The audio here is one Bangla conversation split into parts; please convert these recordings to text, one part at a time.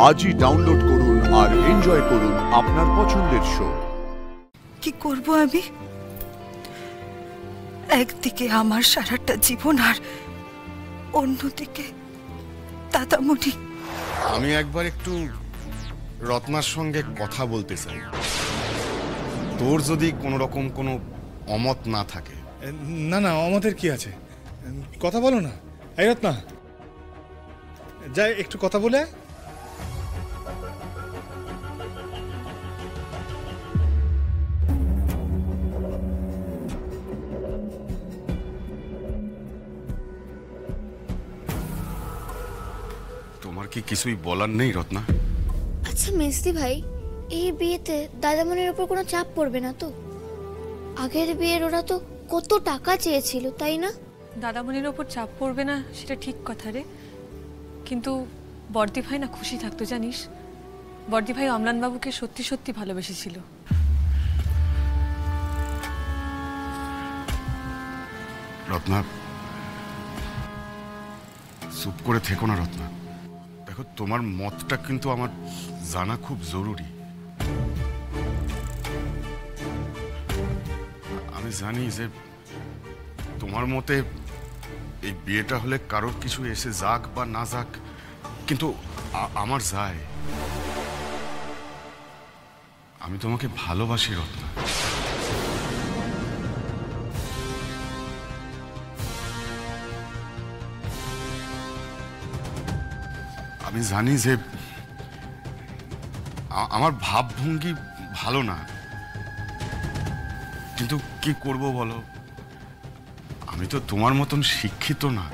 আজই ডাউনলোড করুন আর এনজয় করুন আপনার পছন্দের শো। কি করব আমি? একদিকে আমার সারাটা জীবন আর অন্যদিকে দাদামণি। আমি একবার একটু রত্নার সঙ্গে কথা বলতে চাই, তোর যদি কোনো রকম কোনো অমত না থাকে। না না, অমতের কি আছে, কথা বলো না। এই রত্না, যাই একটু কথা বলে। তোমার কি কিছুই বলার নেই রত্না? আচ্ছা মেজদি ভাই, এই বিয়েতে দাদামণির উপর কোনো চাপ পড়বে না তো? আগের বিয়ের ওরা তো কত টাকা চেয়েছিল, তাই না? দাদামণির ওপর চাপ পড়বে না সেটা ঠিক কথা রে, কিন্তু বর্দি ভাই না খুশি থাকতো জানিস। বর্দি ভাই অম্লানবাবুকে সত্যি সত্যি ভালোবেসেছিল। রত্না, চুপ করে থেকো না রত্না। দেখো, তোমার মতটা কিন্তু আমার জানা খুব জরুরি। আমি জানি যে তোমার মতে এই বিয়েটা হলে কারোর কিছু এসে যাক বা না যাক, কিন্তু আমার যায়। আমি তোমাকে ভালোবাসি রত্না। আমি জানি যে আমার ভাবভঙ্গি ভালো না, কিন্তু কি করব বলো, আমি তো তোমার মতন শিক্ষিত না।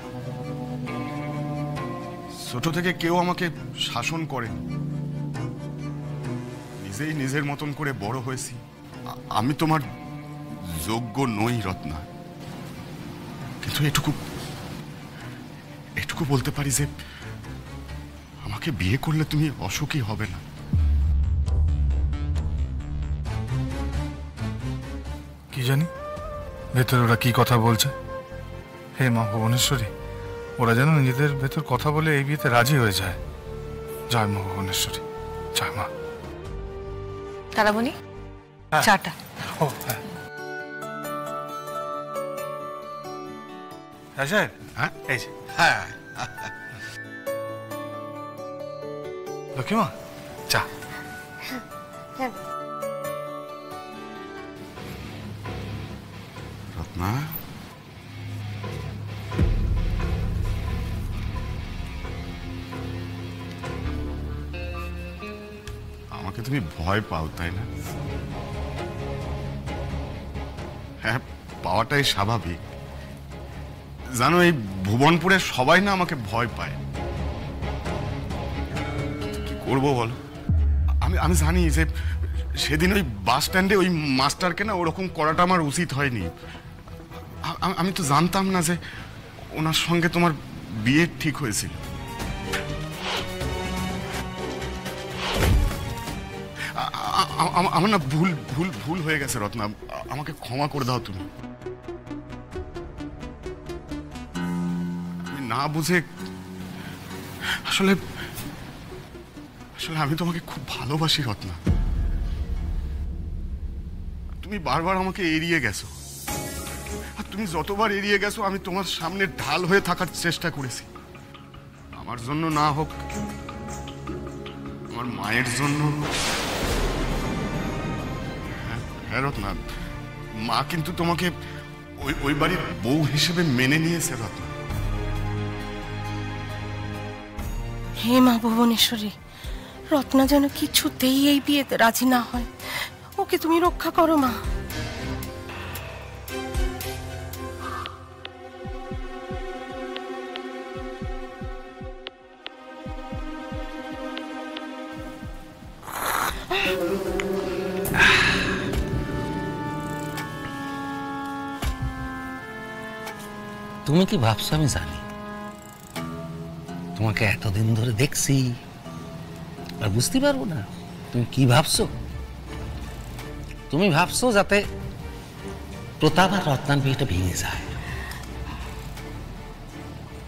ছোট থেকে কেউ আমাকে শাসন করেনি, নিজেই নিজের মতন করে বড় হয়েছি। আমি তোমার যোগ্য নই রত্না, কিন্তু এটুকু বলতে পারি যে আমাকে বিয়ে করলে তুমি অসুখী হবে না। কি জানি ভেতরে ওরা কি কথা বলছে। হে মা ভুবনেশ্বরী, ওরা যেন নিজেদের ভেতর কথা বলে এই বিয়েতে রাজি হয়ে যায়। জয় মা ভুবনেশ্বরী, জয় মা। দাদামণি, চাটা। ও হ্যাঁ হ্যাঁ স্যার, হ্যাঁ এই যে। হ্যাঁ, লক্ষ্মী মা, চা। রত্না, আমাকে তুমি ভয় পাও তাই না? হ্যাঁ, পাওয়াটাই স্বাভাবিক। জানো, এই ভুবনপুরে সবাই না আমাকে ভয় পায়। কি করবো বলো? আমি জানি যে সেদিন ওই বাস স্ট্যান্ডে ওই মাস্টারকে না ওরকম করাটা আমার উচিত হয়নি। আমি তো জানতাম না যে ওনার সঙ্গে তোমার বিয়ে ঠিক হয়েছিল। আমার না ভুল হয়ে গেছে রত্না, আমাকে ক্ষমা করে দাও তুমি। আমি না বুঝে আসলে আমি তোমাকে খুব ভালোবাসি রত্না। তুমি বারবার আমাকে এড়িয়ে গেছো, আর তুমি যতবার এড়িয়ে গেছো আমি তোমার সামনে ঢাল হয়ে থাকার চেষ্টা করেছি। আমার জন্য না হোক, আমার মায়ের জন্য। হ্যাঁ রত্না, মা কিন্তু তোমাকে ওই বাড়ির বউ হিসেবে মেনে নিয়েছে রত্না। হে মা ভুবনেশ্বরী, রত্না যেন কিছুতেই এই বিয়েতে রাজি না হয়। ওকে তুমি রক্ষা করো মা। তুমি কি ভাবছো আমি জানি? তোমাকে এতদিন ধরে দেখছি আর বুঝতে পারবো না তুমি কি ভাবছো। তুমি ভাবছো যাতে প্রতাপ আর রত্নার বিয়েটা ভেঙে যায়,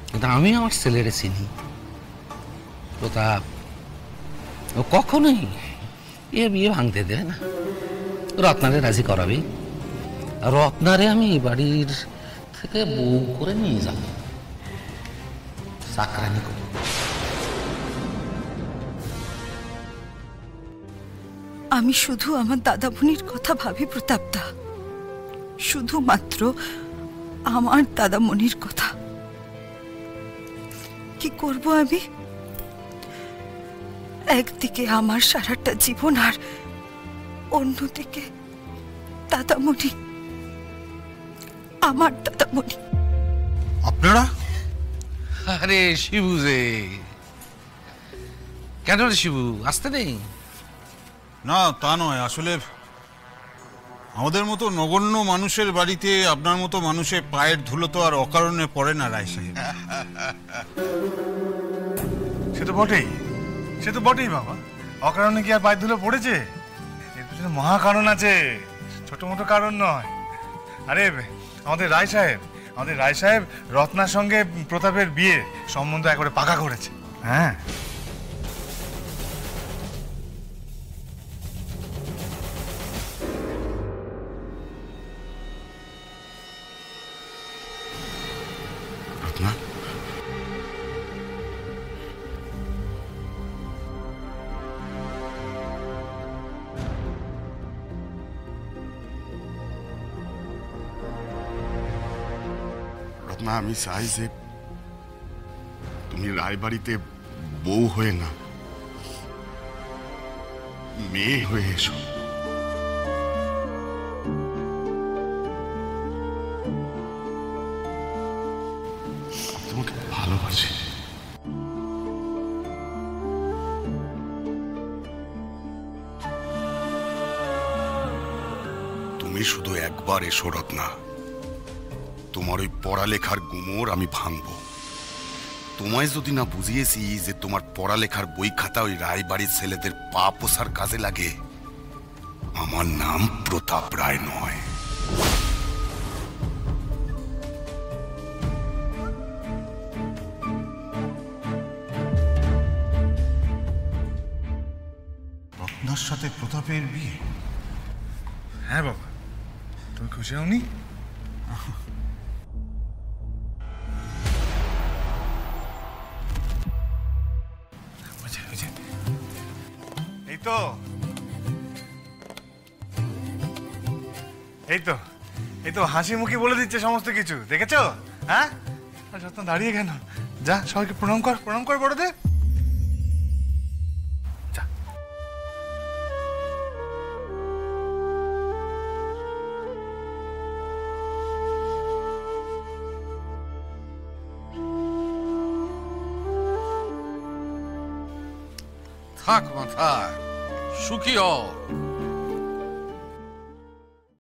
কিন্তু আমি আমার ছেলেরে চিনি। প্রতাপ ও কখনোই এ বিয়ে ভাঙতে দেবে না, রত্নারে রাজি করাবেই। আর রত্নারে আমি এই বাড়ির থেকে বউ করে নিয়ে যাব, চাকরানি করে। আমি শুধু আমার দাদামণির কথা ভাবি প্রতাপদা, শুধুমাত্র আমার দাদামণির কথা। কি করব আমি? একদিকে আমার সারাটা জীবন, আর অন্যদিকে দাদামণি, আমার দাদামণি। আপনারা? আরে শিবু যে, কেন রে শিবু, আসতে নেই? না তা নয়, আসলে আমাদের মতো নগণ্য মানুষের বাড়িতে আপনার মতো মানুষের পায়ের ধুলো তো আর অকারণে পড়ে না রায় সাহেব। সে তো বটেই, সে তো বটেই বাবা। অকারণে কি আর পায়ের ধুলো পড়েছে? এর পিছনে মহা কারণ আছে, ছোট মোটো কারণ নয়। আরে আমাদের রায় সাহেব রত্নার সঙ্গে প্রতাপের বিয়ে সম্বন্ধ একবারে পাকা করেছে। হ্যাঁ, রত্না, রত্না, আমি চাই যে তুমি রায়বাড়িতে বউ হয়ে না, মেয়ে হয়ে এসো। তোমাকে ভালোবাসি। তুমি শুধু একবার এসো রত্না, তোমার ওই পড়ালেখার গুমর আমি ভাঙবো। তোমায় যদি না বুঝিয়েছি যে তোমার পড়ালেখার বই খাতা ওই রায়বাড়ির ছেলেদের পা পোষার কাজে লাগে, আমার নাম প্রতাপ রায় নয়। রত্নার সাথে প্রতাপের বিয়ে? হ্যাঁ বাবা, তুমি খুশি হওনি? এই তো এই তো এই তো হাসি মুখে বলে দিচ্ছে সমস্ত কিছু, দেখেছো? হ্যাঁ, যত্ন দাঁড়িয়ে কেন? যা, সবাইকে প্রণাম কর, প্রণাম কর বড়দের। যা। থাক মাথা, সুখী হও।